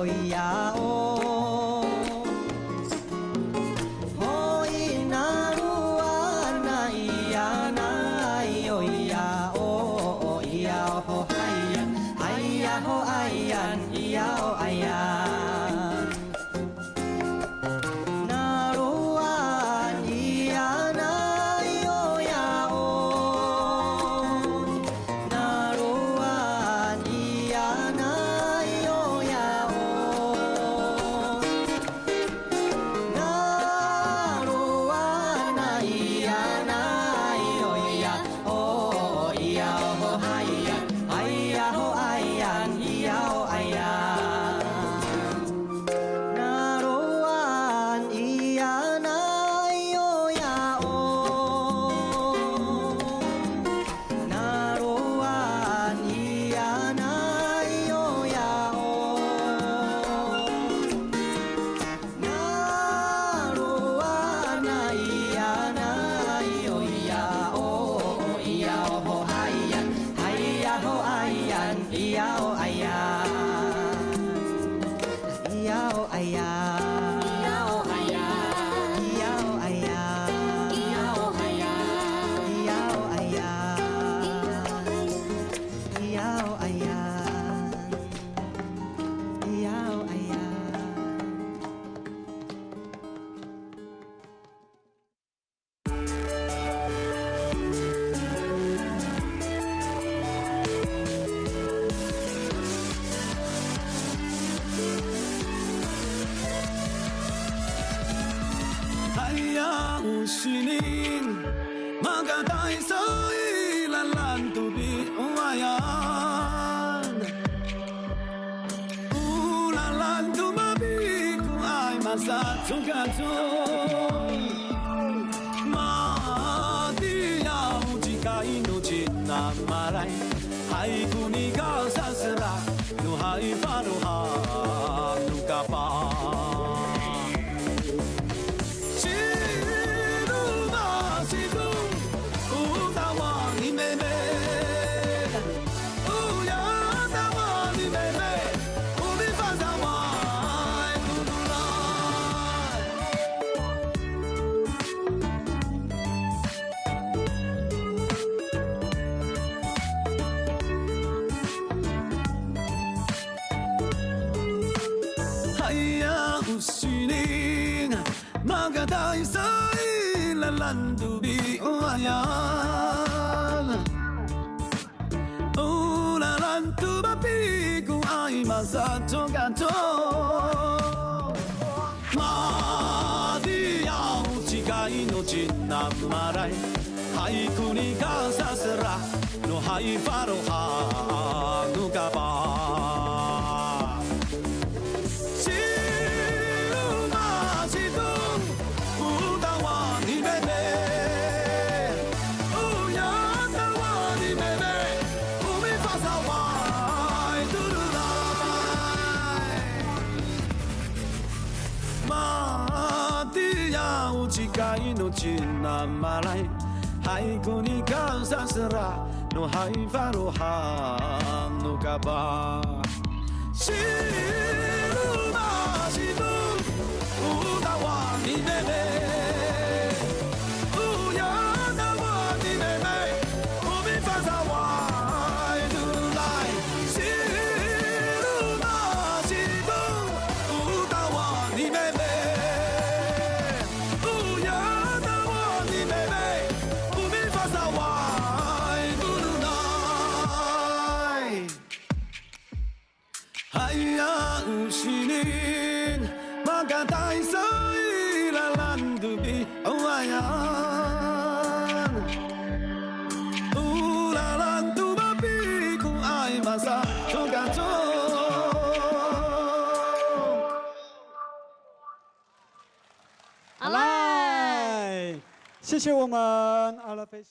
よいやおほいなるはないやないよいやおいやほはいやほあいやんいやおあいやなるはいやないよやおなるはいやないよやおなるはないやないよやおいやほはいやほあいやんいやおあいやなるはいやないよやおなるはいやないよやおなるはないやないよやおいやおほはいやほあいやんいやおあいやいやおあいやいやおあいやいやおあいやいやおあいやいやおあいやいやおあいやいやおあいやSinin Magatay sa ilalan tubi umayan Ulalan tumabi ko ay masatsugatong Madiyaw jika inochi na maray Hay kunigaw sa sara No hay paruha Nuka pa Magatay sa ilalan tubi umayan Ulalan tumabi ko ay masatogato Madiyaw jika inochi na maray Hay kunigaw sa sara No hay faroha nuka ba Jika inochi na maray Hay kunigaw sa sara No hay faroha no ka ba Shiruma shibu Utawa ni bebe Uyana wa ni bebe Umi fasawa Idulai Shiruma shibu Utawa ni bebe Sinin Magatay sa ilalan tubi umayan Ulalan tumabi kung ay masatogato 来，谢谢我们阿拉菲。